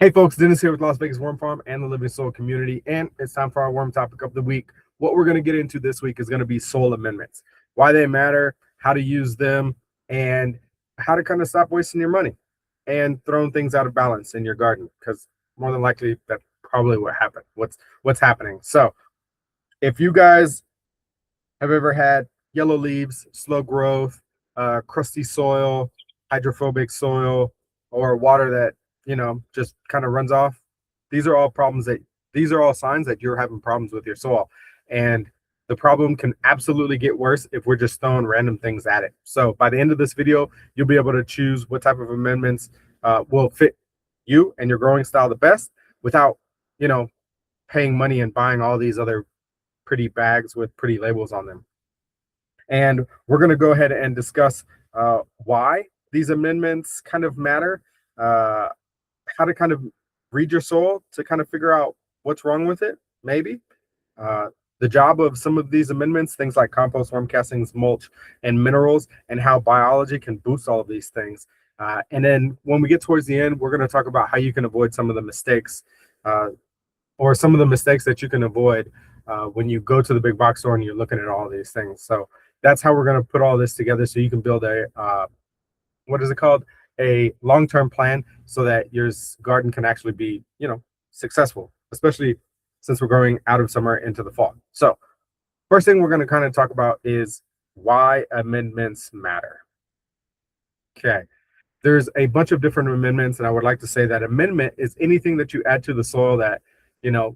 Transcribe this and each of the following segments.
Hey folks, Dennis here with Las Vegas Worm Farm and the Living Soil community, and it's time for our worm topic of the week. What we're going to get into this week is going to be soil amendments, why they matter, how to use them, and how to kind of stop wasting your money and throwing things out of balance in your garden, because more than likely that's probably what happened. What's happening. So if you guys have ever had yellow leaves, slow growth, crusty soil, hydrophobic soil, or water that just kind of runs off, these are all problems that these are all signs that you're having problems with your soil, and the problem can absolutely get worse if we're just throwing random things at it. So by the end of this video, you'll be able to choose what type of amendments will fit you and your growing style the best without you know paying money and buying all these other pretty bags with pretty labels on them. And we're going to go ahead and discuss why these amendments kind of matter, uh, how to kind of read your soil to kind of figure out what's wrong with it, maybe. Uh, the job of some of these amendments, things like compost, worm castings, mulch, and minerals, and how biology can boost all of these things. And then when we get towards the end, we're going to talk about how you can avoid some of the mistakes uh, or some of the mistakes that you can avoid when you go to the big box store and you're looking at all of these things. So that's how we're going to put all this together so you can build a what is it called, a long-term plan, so that your garden can actually be successful, especially since we're going out of summer into the fall. So first thing we're going to kind of talk about is why amendments matter. Okay, there's a bunch of different amendments, and I would like to say that amendment is anything that you add to the soil that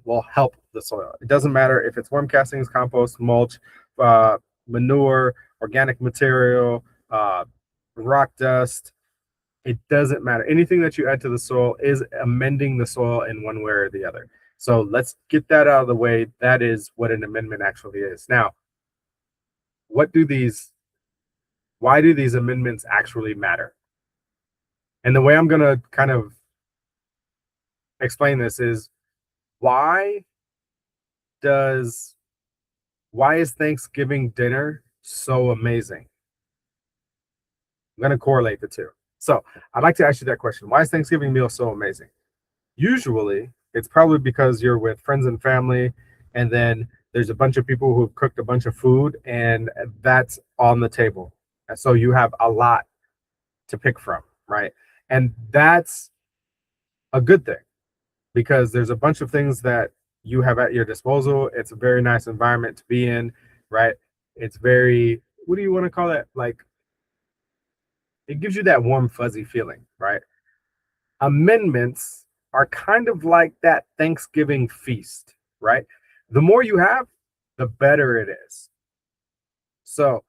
will help the soil. It doesn't matter if it's worm castings, compost, mulch, manure, organic material, rock dust. It doesn't matter. Anything that you add to the soil is amending the soil in one way or the other. So let's get that out of the way. That is what an amendment actually is. Now, why do these amendments actually matter? And the way I'm going to kind of explain this is why is Thanksgiving dinner so amazing? I'm going to correlate the two. So I'd like to ask you that question. Why is Thanksgiving meal so amazing? Usually it's probably because you're with friends and family, and then there's a bunch of people who've cooked a bunch of food, and that's on the table. And so you have a lot to pick from, right? And that's a good thing, because there's a bunch of things that you have at your disposal. It's a very nice environment to be in, right? It's very, what do you want to call that? Like, it gives you that warm, fuzzy feeling, right? Amendments are kind of like that Thanksgiving feast, right? The more you have, the better it is. So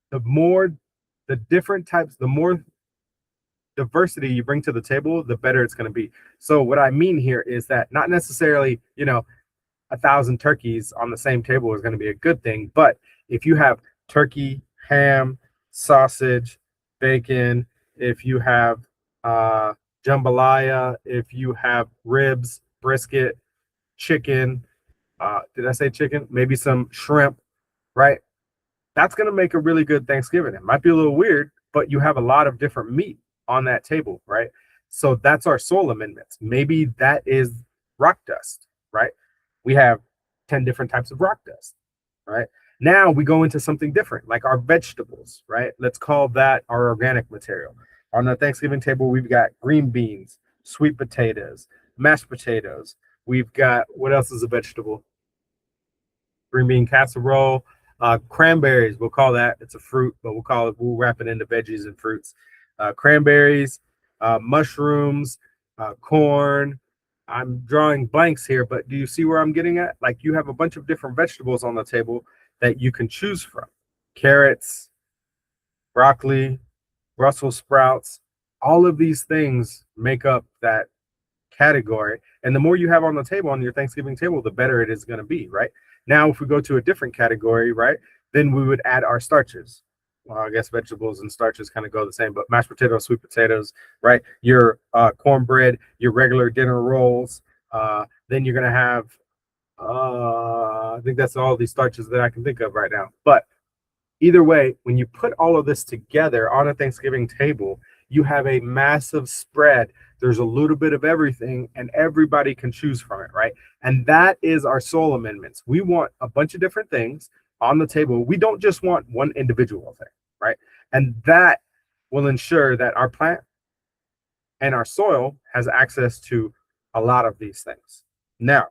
the more, the different types, the more diversity you bring to the table, the better it's going to be. So what I mean here is that not necessarily, 1,000 turkeys on the same table is going to be a good thing, but if you have turkey, ham, sausage, bacon, if you have jambalaya, if you have ribs, brisket, chicken, did I say chicken? Maybe some shrimp, right? That's going to make a really good Thanksgiving. It might be a little weird, but you have a lot of different meat on that table, right? So that's our soil amendments. Maybe that is rock dust, right? We have 10 different types of rock dust, right? Now we go into something different, like our vegetables, right? Let's call that our organic material. On the Thanksgiving table, we've got green beans, sweet potatoes, mashed potatoes. We've got, what else is a vegetable? Green bean casserole, cranberries. We'll call that, it's a fruit, but we'll wrap it into veggies and fruits. Cranberries, mushrooms, corn. I'm drawing blanks here, but do you see where I'm getting at? Like, you have a bunch of different vegetables on the table that you can choose from. Carrots, broccoli, Brussels sprouts, all of these things make up that category. And the more you have on the table, on your Thanksgiving table, the better it is going to be, right? Now, if we go to a different category, right, then we would add our starches. Well, I guess vegetables and starches kind of go the same, but mashed potatoes, sweet potatoes, right? Your cornbread, your regular dinner rolls. Then you're going to have, I think that's all these starches that I can think of right now. But either way, when you put all of this together on a Thanksgiving table, you have a massive spread. There's a little bit of everything, and everybody can choose from it, right? And that is our soil amendments. We want a bunch of different things on the table. We don't just want one individual thing, right? And that will ensure that our plant and our soil has access to a lot of these things. Now,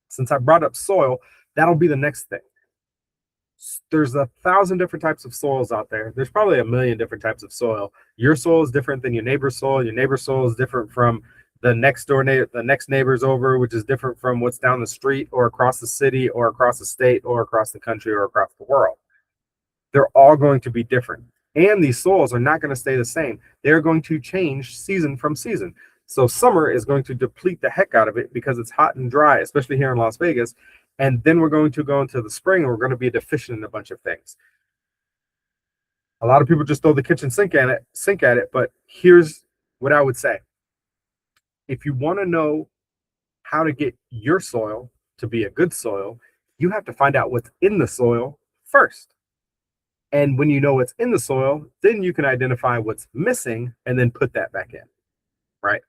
since I brought up soil, that'll be the next thing. There's 1,000 different types of soils out there. There's probably 1,000,000 different types of soil. Your soil is different than your neighbor's soil. Your neighbor's soil is different from the next door neighbor, the next neighbor's over, which is different from what's down the street or across the city or across the state or across the country or across the world. They're all going to be different. And these soils are not going to stay the same. They're going to change season from season. So summer is going to deplete the heck out of it because it's hot and dry, especially here in Las Vegas. And then we're going to go into the spring and we're going to be deficient in a bunch of things. A lot of people just throw the kitchen sink at it, but here's what I would say. If you want to know how to get your soil to be a good soil, you have to find out what's in the soil first. And when you know what's in the soil, then you can identify what's missing and then put that back in, right?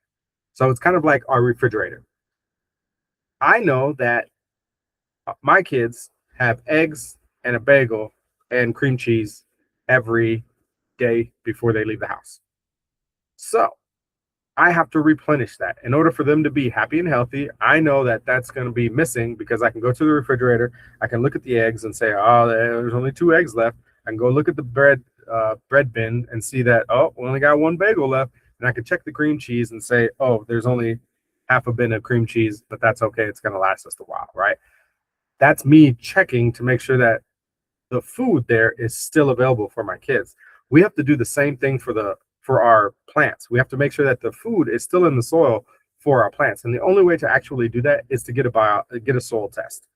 So it's kind of like our refrigerator. I know that my kids have eggs and a bagel and cream cheese every day before they leave the house. So I have to replenish that. In order for them to be happy and healthy, I know that that's going to be missing because I can go to the refrigerator, I can look at the eggs and say, oh, there's only 2 eggs left. I can go look at the bread bin and see that, oh, we only got 1 bagel left. And I can check the cream cheese and say, oh, there's only half a bin of cream cheese, but that's okay. It's going to last us a while, right? That's me checking to make sure that the food there is still available for my kids. We have to do the same thing for our plants. We have to make sure that the food is still in the soil for our plants. And the only way to actually do that is to get a soil test.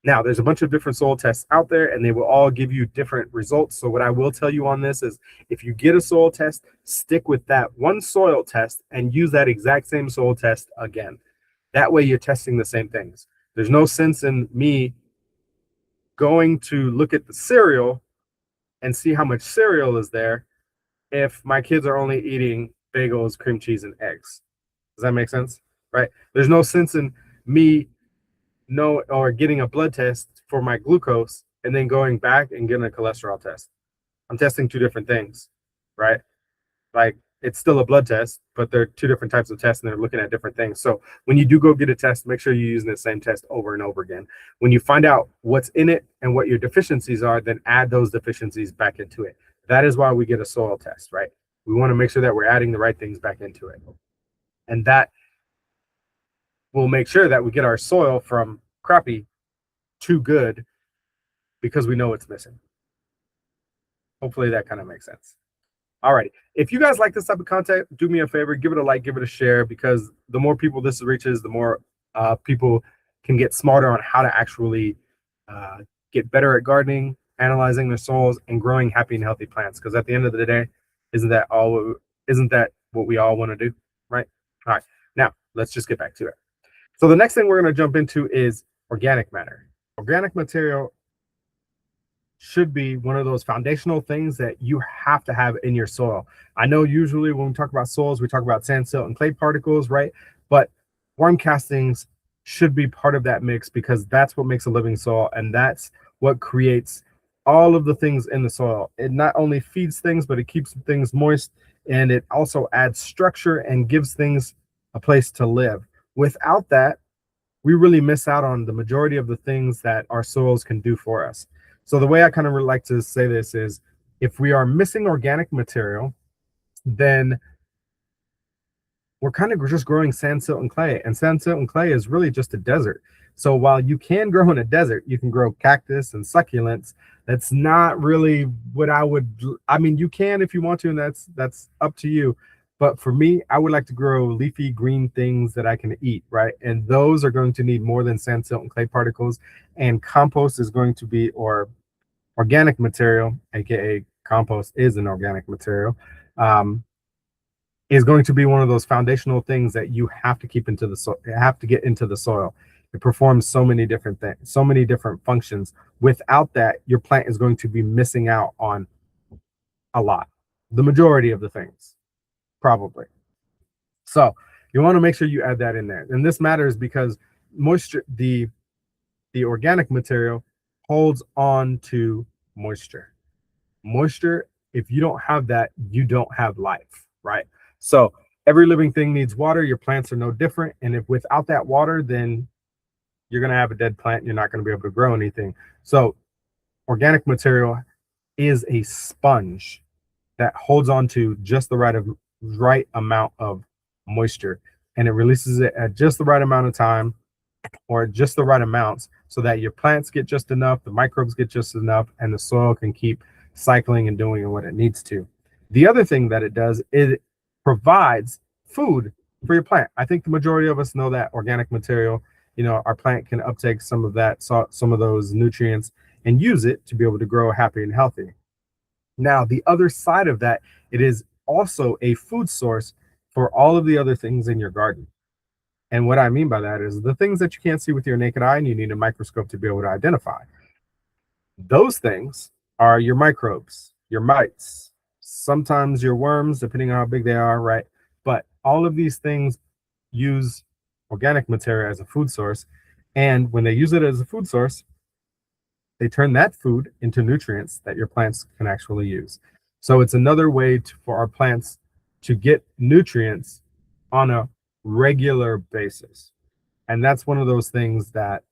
Now, there's a bunch of different soil tests out there, and they will all give you different results. So what I will tell you on this is if you get a soil test, stick with that one soil test and use that exact same soil test again. That way you're testing the same things. There's no sense in me going to look at the cereal and see how much cereal is there if my kids are only eating bagels, cream cheese, and eggs. Does that make sense? Right? There's no sense in me getting a blood test for my glucose and then going back and getting a cholesterol test. I'm testing 2 different things, right? Like, it's still a blood test, but they're 2 different types of tests and they're looking at different things. So when you do go get a test, make sure you're using the same test over and over again. When you find out what's in it and what your deficiencies are, then add those deficiencies back into it. That is why we get a soil test, right? We want to make sure that we're adding the right things back into it. And that will make sure that we get our soil from crappy to good because we know it's missing. Hopefully that kind of makes sense. All right. If you guys like this type of content, do me a favor, give it a like, give it a share, because the more people this reaches, the more people can get smarter on how to actually get better at gardening, analyzing their soils, and growing happy and healthy plants. Because at the end of the day, isn't that what we all want to do, right? All right. Now let's just get back to it. So the next thing we're going to jump into is organic matter. Organic material should be one of those foundational things that you have to have in your soil. I know usually when we talk about soils, we talk about sand, silt, and clay particles, right? But worm castings should be part of that mix because that's what makes a living soil, and that's what creates all of the things in the soil. It not only feeds things, but it keeps things moist, and it also adds structure and gives things a place to live. Without that, we really miss out on the majority of the things that our soils can do for us. So the way I kind of like to say this is if we are missing organic material, then we're kind of just growing sand, silt, and clay. And sand, silt, and clay is really just a desert. So while you can grow in a desert, you can grow cactus and succulents. That's not really what I mean, you can if you want to, and that's up to you. But for me, I would like to grow leafy green things that I can eat, right? And those are going to need more than sand, silt, and clay particles. And compost is going to be, or organic material, aka compost is an organic material, is going to be one of those foundational things that you have to keep into the soil. You have to get into the soil. It performs so many different things, so many different functions. Without that, your plant is going to be missing out on a lot, the majority of the things. Probably. So you want to make sure you add that in there. And this matters because moisture, the organic material holds on to moisture. Moisture, if you don't have that, you don't have life, right? So every living thing needs water. Your plants are no different. And if without that water, then you're going to have a dead plant. You're not going to be able to grow anything. So organic material is a sponge that holds on to just the right amount of moisture, and it releases it at just the right amount of time or just the right amounts so that your plants get just enough, the microbes get just enough, and the soil can keep cycling and doing what it needs to. The other thing that it does is it provides food for your plant. I think the majority of us know that organic material, our plant can uptake some of that, some of those nutrients and use it to be able to grow happy and healthy. Now, the other side of that, it is also a food source for all of the other things in your garden. And what I mean by that is the things that you can't see with your naked eye and you need a microscope to be able to identify. Those things are your microbes, your mites, sometimes your worms, depending on how big they are, right? But all of these things use organic material as a food source. And when they use it as a food source, they turn that food into nutrients that your plants can actually use. So it's another way for our plants to get nutrients on a regular basis. And that's one of those things that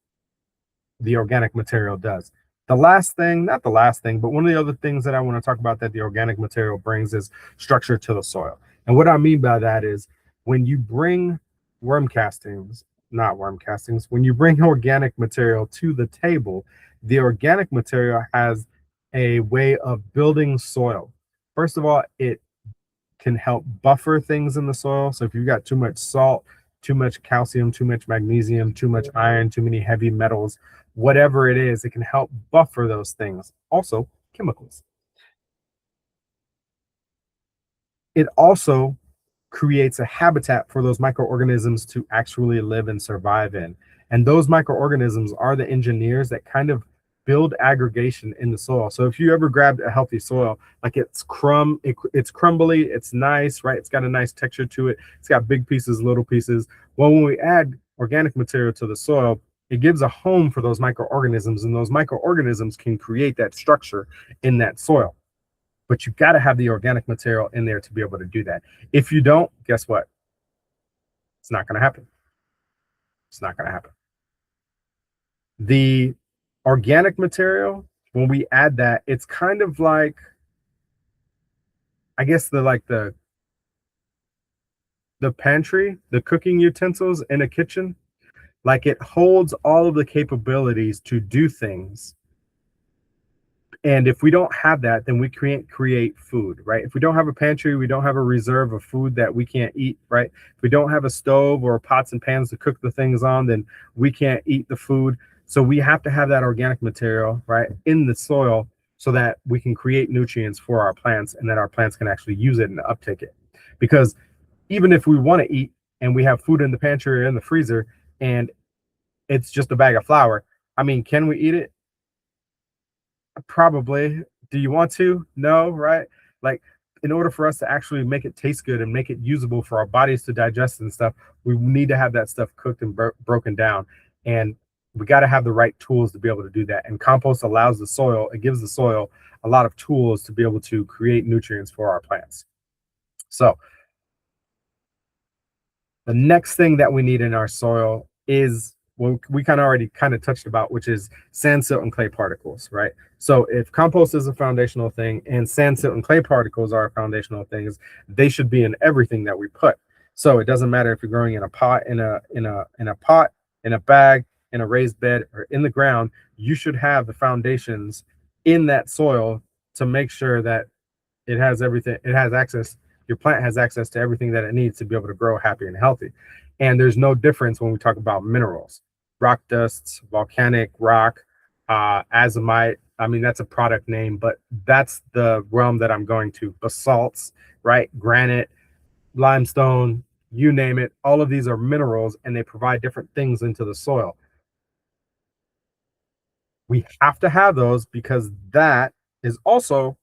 the organic material does. The last thing, not the last thing, but one of the other things that I want to talk about that the organic material brings is structure to the soil. And what I mean by that is when you bring not worm castings, when you bring organic material to the table, the organic material has a way of building soil. First of all, it can help buffer things in the soil. So if you've got too much salt, too much calcium, too much magnesium, too much iron, too many heavy metals, whatever it is, it can help buffer those things. Also, chemicals. It also creates a habitat for those microorganisms to actually live and survive in. And those microorganisms are the engineers that kind of build aggregation in the soil. So if you ever grabbed a healthy soil, like it's crumbly, it's nice, right? It's got a nice texture to it. It's got big pieces, little pieces. Well, when we add organic material to the soil, it gives a home for those microorganisms, and those microorganisms can create that structure in that soil. But you got to have the organic material in there to be able to do that. If you don't, guess what? It's not going to happen. It's not going to happen. The organic material, when we add that, it's kind of like, I guess the pantry, the cooking utensils in a kitchen. Like it holds all of the capabilities to do things. And if we don't have that, then we can't create food, right? If we don't have a pantry, we don't have a reserve of food that we can't eat, right? If we don't have a stove or pots and pans to cook the things on, then we can't eat the food. So we have to have that organic material, right, in the soil so that we can create nutrients for our plants and that our plants can actually use it and uptake it. Because even if we want to eat and we have food in the pantry or in the freezer and it's just a bag of flour, I mean, can we eat it? Probably. Do you want to? No, right? Like, in order for us to actually make it taste good and make it usable for our bodies to digest and stuff, we need to have that stuff cooked and broken down. And we got to have the right tools to be able to do that. And compost allows the soil, it gives the soil a lot of tools to be able to create nutrients for our plants. So, the next thing that we need in our soil is what we already touched about, which is sand, silt, and clay particles, right? So if compost is a foundational thing and sand, silt, and clay particles are foundational things, they should be in everything that we put. So it doesn't matter if you're growing in a pot, in a pot, in a bag, in a raised bed, or in the ground, you should have the foundations in that soil to make sure that it has everything, it has access, your plant has access to everything that it needs to be able to grow happy and healthy. And there's no difference when we talk about minerals, rock dusts, volcanic rock, azomite. I mean, that's a product name, but that's the realm that I'm going to. Basalts, right? Granite, limestone, you name it. All of these are minerals and they provide different things into the soil. We have to have those because that is also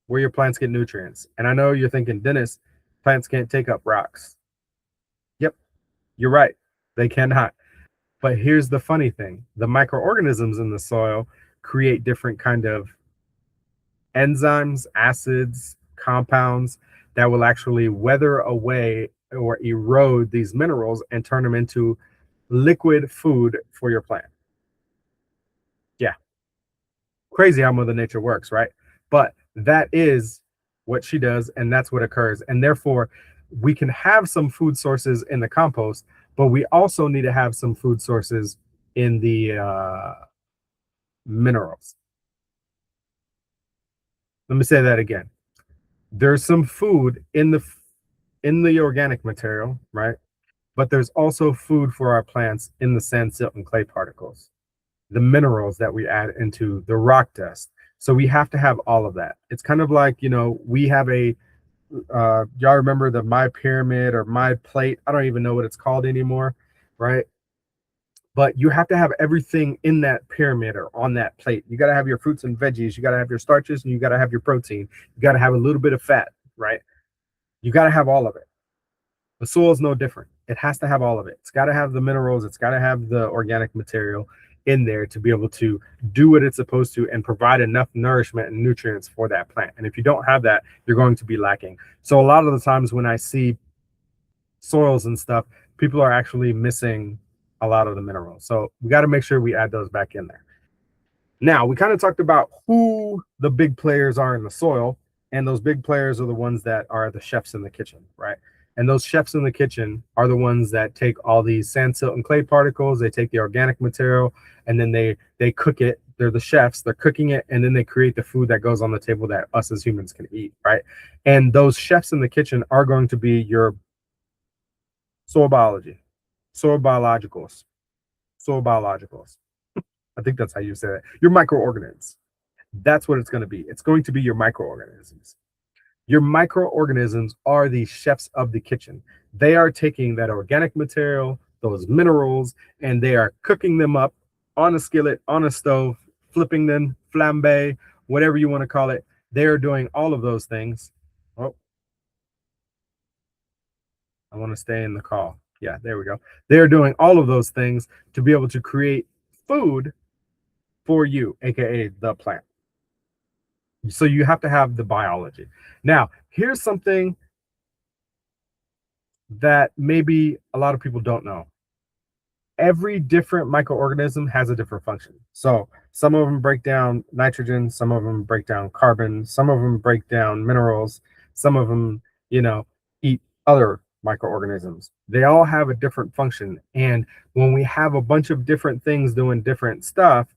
where your plants get nutrients. And I know you're thinking, Dennis, Plants can't take up rocks. Yep, you're right. They cannot. But here's the funny thing. The microorganisms in the soil create different kind of enzymes, acids, compounds that will actually weather away or erode these minerals and turn them into liquid food for your plant. Yeah, crazy how Mother Nature works, right? But that is what she does, and that's what occurs. And therefore, we can have some food sources in the compost, but we also need to have some food sources in the minerals. Let me say that again. There's some food in the organic material, right? But there's also food for our plants in the sand, silt, and clay particles, the minerals that we add into the rock dust. So we have to have all of that. It's kind of like, we have y'all remember the My Pyramid or My Plate? I don't even know what it's called anymore, right? But you have to have everything in that pyramid or on that plate. You got to have your fruits and veggies. You got to have your starches and you got to have your protein. You got to have a little bit of fat, right? You got to have all of it. The soil is no different. It has to have all of it. It's got to have the minerals. It's got to have the organic material in there to be able to do what it's supposed to and provide enough nourishment and nutrients for that plant. And if you don't have that, you're going to be lacking. So a lot of the times when I see soils and stuff, people are actually missing a lot of the minerals. So we got to make sure we add those back in there. Now, we kind of talked about who the big players are in the soil, and those big players are the ones that are the chefs in the kitchen, right? And those chefs in the kitchen are the ones that take all these sand, silt, and clay particles. They take the organic material and then they cook it. They're the chefs. They're cooking it, and then they create the food that goes on the table that us as humans can eat, right? And those chefs in the kitchen are going to be your soil biology, soil biologicals, soil biologicals. I think that's how you say it. Your microorganisms. That's what it's going to be. It's going to be your microorganisms. Your microorganisms are the chefs of the kitchen. They are taking that organic material, those minerals, and they are cooking them up on a skillet, on a stove, flipping them, flambe, whatever you want to call it. They are doing all of those things. Oh, I want to stay in the call. Yeah, there we go. They're doing all of those things to be able to create food for you, aka the plant. So you have to have the biology. Now, here's something that maybe a lot of people don't know. Every different microorganism has a different function. So some of them break down nitrogen, some of them break down carbon, some of them break down minerals, some of them, eat other microorganisms. They all have a different function. And when we have a bunch of different things doing different stuff,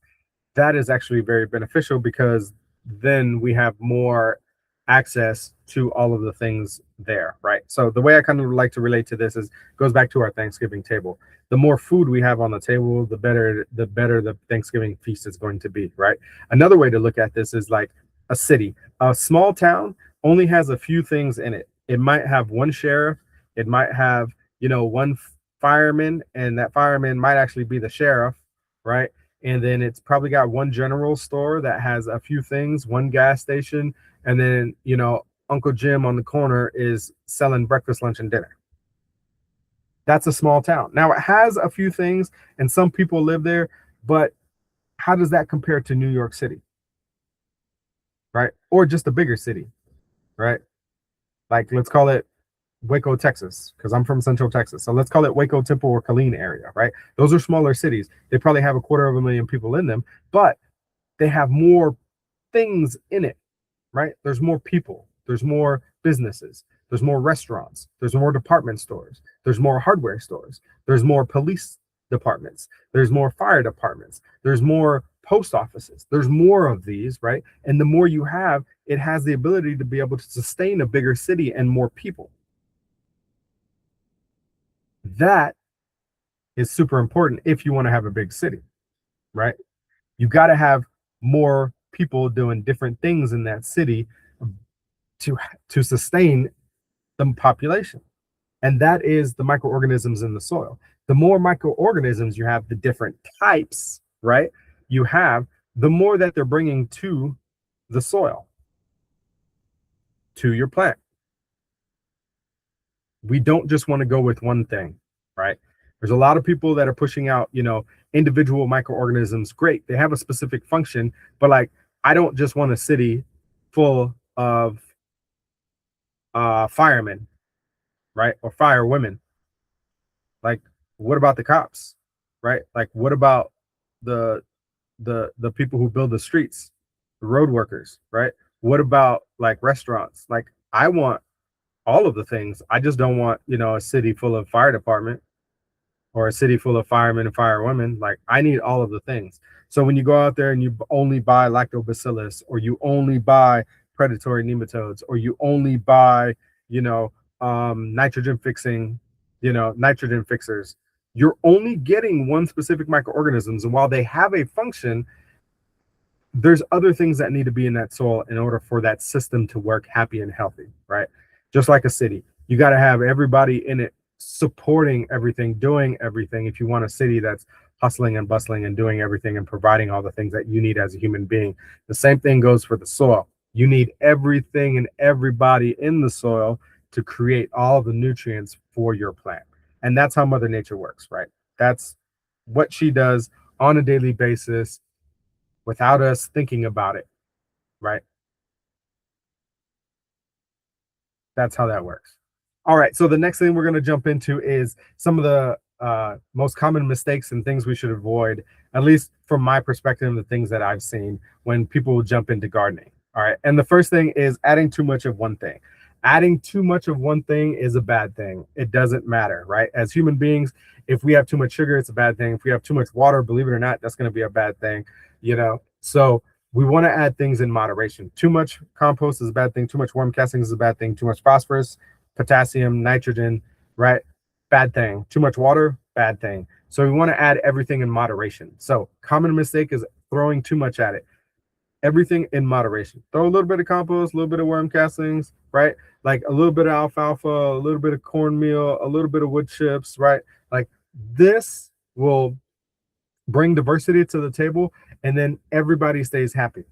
that is actually very beneficial because then we have more access to all of the things there, right? So the way I kind of like to relate to this is goes back to our Thanksgiving table. The more food we have on the table, the better the Thanksgiving feast is going to be, right? Another way to look at this is like a city. A small town only has a few things in it. It might have one sheriff, it might have, one fireman, and that fireman might actually be the sheriff, right? And then it's probably got one general store that has a few things, one gas station, and then Uncle Jim on the corner is selling breakfast, lunch, and dinner. That's a small town. Now it has a few things and some people live there, but how does that compare to New York City, right? Or just a bigger city, right? Like let's call it Waco, Texas, because I'm from Central Texas. So let's call it Waco, Temple, or Killeen area, right? Those are smaller cities. They probably have 250,000 people in them, but they have more things in it, right? There's more people, there's more businesses, there's more restaurants, there's more department stores, there's more hardware stores, there's more police departments, there's more fire departments, there's more post offices, there's more of these, right? And the more you have, it has the ability to be able to sustain a bigger city and more people. That is super important if you want to have a big city, right? You got to have more people doing different things in that city to sustain the population. And that is the microorganisms in the soil. The more microorganisms you have, the different types, right? You have, the more that they're bringing to the soil, to your plant. we don't just want to go with one thing, right? There's a lot of people that are pushing out, individual microorganisms. Great, they have a specific function, but like, I don't just want a city full of firemen, right, or fire women. Like, what about the cops, right? Like, what about the the people who build the streets, the road workers, right? What about like restaurants? Like, I want all of the things. I just don't want, a city full of fire department or a city full of firemen and firewomen. Like, I need all of the things. So when you go out there and you only buy lactobacillus, or you only buy predatory nematodes, or you only buy, nitrogen fixing, nitrogen fixers, you're only getting one specific microorganisms. And while they have a function, there's other things that need to be in that soil in order for that system to work happy and healthy, right? Just like a city, you got to have everybody in it supporting everything, doing everything. If you want a city that's hustling and bustling and doing everything and providing all the things that you need as a human being, the same thing goes for the soil. You need everything and everybody in the soil to create all the nutrients for your plant. And that's how Mother Nature works, right? That's what she does on a daily basis without us thinking about it, right? That's how that works. All right, so the next thing we're going to jump into is some of the most common mistakes and things we should avoid, at least from my perspective, the things that I've seen when people jump into gardening. All right, and the first thing is adding too much of one thing. Adding too much of one thing is a bad thing. It doesn't matter, right? As human beings, if we have too much sugar, it's a bad thing. If we have too much water, believe it or not, that's going to be a bad thing, So we want to add things in moderation. Too much compost is a bad thing. Too much worm castings is a bad thing. Too much phosphorus, potassium, nitrogen, right? Bad thing. Too much water, bad thing. So we want to add everything in moderation. So common mistake is throwing too much at it. Everything in moderation. Throw a little bit of compost, a little bit of worm castings, right? Like a little bit of alfalfa, a little bit of cornmeal, a little bit of wood chips, right? Like, this will bring diversity to the table, and then everybody stays happy.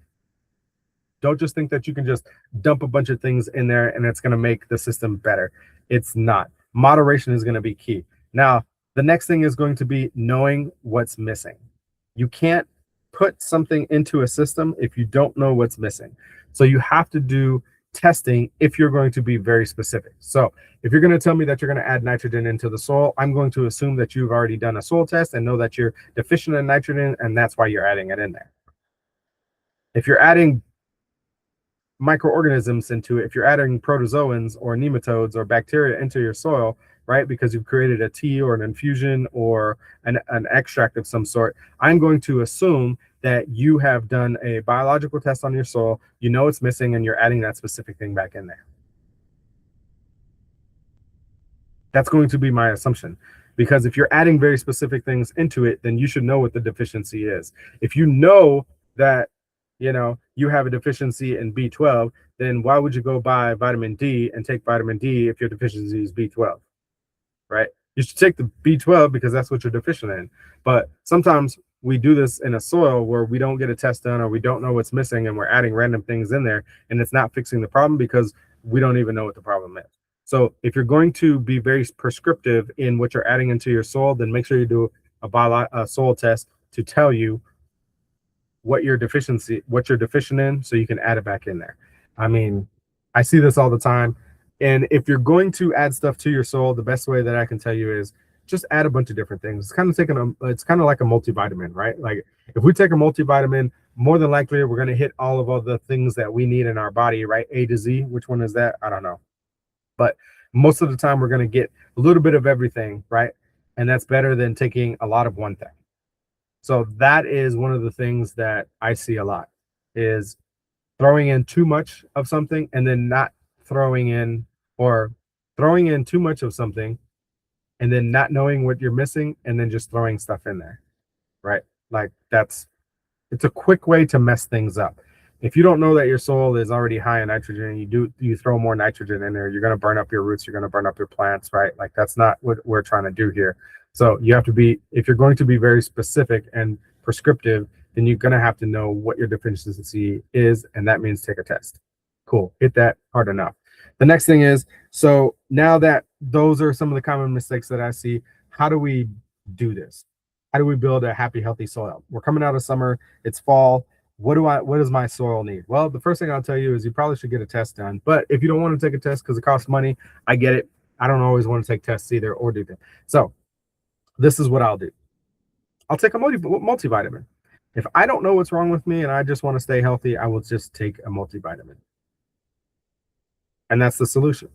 Don't just think that you can just dump a bunch of things in there and it's going to make the system better. It's not. Moderation is going to be key. Now, the next thing is going to be knowing what's missing. You can't put something into a system if you don't know what's missing. So you have to do testing if you're going to be very specific. So if you're going to tell me that you're going to add nitrogen into the soil, I'm going to assume that you've already done a soil test and know that you're deficient in nitrogen, and that's why you're adding it in there. If you're adding microorganisms into it, if you're adding protozoans or nematodes or bacteria into your soil, right, because you've created a tea or an infusion or an extract of some sort, I'm going to assume that you have done a biological test on your soil, you know it's missing, and you're adding that specific thing back in there. That's going to be my assumption, because if you're adding very specific things into it, then you should know what the deficiency is. If you know that you have a deficiency in B12, then why would you go buy vitamin D and take vitamin D if your deficiency is B12, right? You should take the B12 because that's what you're deficient in. But sometimes we do this in a soil where we don't get a test done, or we don't know what's missing, and we're adding random things in there, and it's not fixing the problem because we don't even know what the problem is. So if you're going to be very prescriptive in what you're adding into your soil, then make sure you do a soil test to tell you what you're deficient in, so you can add it back in there. I mean, I see this all the time. And if you're going to add stuff to your soil, the best way that I can tell you is just add a bunch of different things. It's kind of like a multivitamin, right? Like, if we take a multivitamin, more than likely we're going to hit all of the things that we need in our body, right? A to Z. Which one is that? I don't know. But most of the time we're going to get a little bit of everything, right? And that's better than taking a lot of one thing. So that is one of the things that I see a lot, is throwing in too much of something and then not throwing in, or throwing in too much of something and then not knowing what you're missing and then just throwing stuff in there, right? Like, it's a quick way to mess things up. If you don't know that your soil is already high in nitrogen and you throw more nitrogen in there, you're going to burn up your roots, you're going to burn up your plants, right? Like, that's not what we're trying to do here. So you have to be, if you're going to be very specific and prescriptive, then you're going to have to know what your deficiency is, and that means take a test. Cool. Hit that hard enough. The next thing is, so now that those are some of the common mistakes that I see, how do we do this? How do we build a happy, healthy soil? We're coming out of summer, it's fall. What does my soil need? Well, the first thing I'll tell you is you probably should get a test done. But if you don't want to take a test because it costs money, I get it. I don't always want to take tests either or do them. So this is what I'll do. I'll take a multivitamin. If I don't know what's wrong with me and I just want to stay healthy, I will just take a multivitamin. And that's the solution.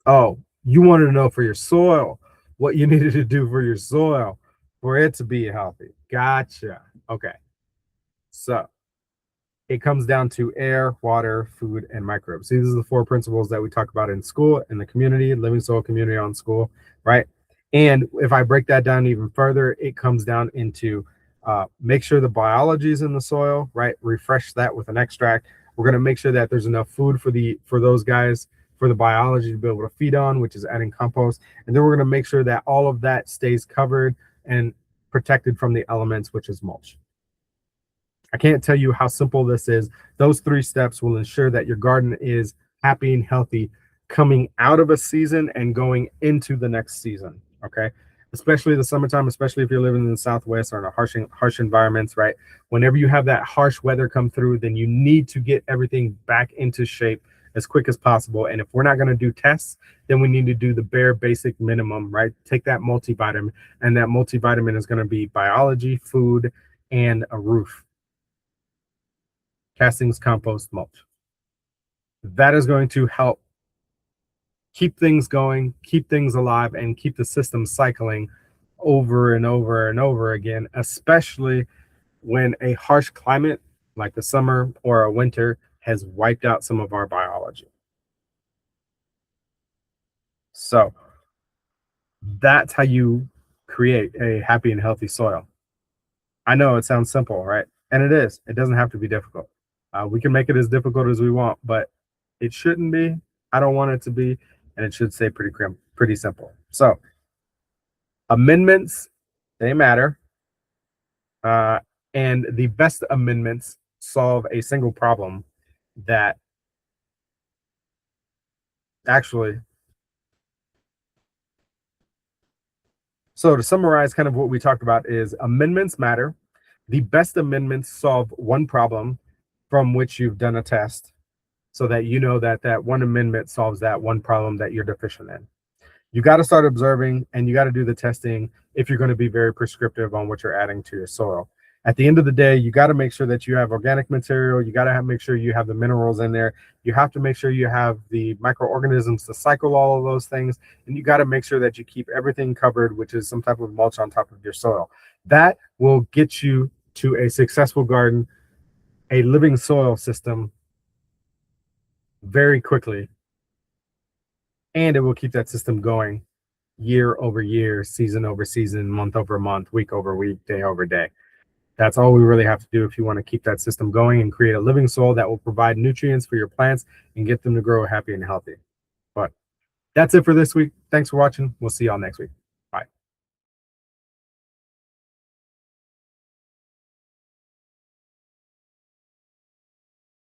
Oh, you wanted to know for your soil what you needed to do for your soil for it to be healthy. Gotcha. Okay. So it comes down to air, water, food, and microbes. These are the four principles that we talk about in school, in the community, living soil community on school, right? And if I break that down even further, it comes down into make sure the biology is in the soil, right? Refresh that with an extract. We're going to make sure that there's enough food for those guys, for the biology to be able to feed on, which is adding compost. And then we're going to make sure that all of that stays covered and protected from the elements, which is mulch. I can't tell you how simple this is. Those 3 steps will ensure that your garden is happy and healthy coming out of a season and going into the next season. Okay. Especially the summertime, especially if you're living in the Southwest or in a harsh environments, right? Whenever you have that harsh weather come through, then you need to get everything back into shape as quick as possible. And if we're not going to do tests, then we need to do the bare basic minimum, right? Take that multivitamin, and that multivitamin is going to be biology, food, and a roof. Castings, compost, mulch. That is going to help keep things going, keep things alive, and keep the system cycling over and over and over again, especially when a harsh climate like the summer or a winter has wiped out some of our biology. So that's how you create a happy and healthy soil. I know it sounds simple, right? And it is. It doesn't have to be difficult. We can make it as difficult as we want, but it shouldn't be. I don't want it to be, and it should stay pretty simple. So amendments, they matter, and the best amendments solve a single problem that actually. So to summarize, kind of what we talked about is amendments matter. The best amendments solve one problem from which you've done a test, so that you know that that one amendment solves that one problem that you're deficient in. You got to start observing and you got to do the testing if you're going to be very prescriptive on what you're adding to your soil. At the end of the day, you got to make sure that you have organic material. You got to make sure you have the minerals in there. You have to make sure you have the microorganisms to cycle all of those things. And you got to make sure that you keep everything covered, which is some type of mulch on top of your soil. That will get you to a successful garden, a living soil system very quickly. And it will keep that system going year over year, season over season, month over month, week over week, day over day. That's all we really have to do if you want to keep that system going and create a living soil that will provide nutrients for your plants and get them to grow happy and healthy. But that's it for this week. Thanks for watching. We'll see y'all next week.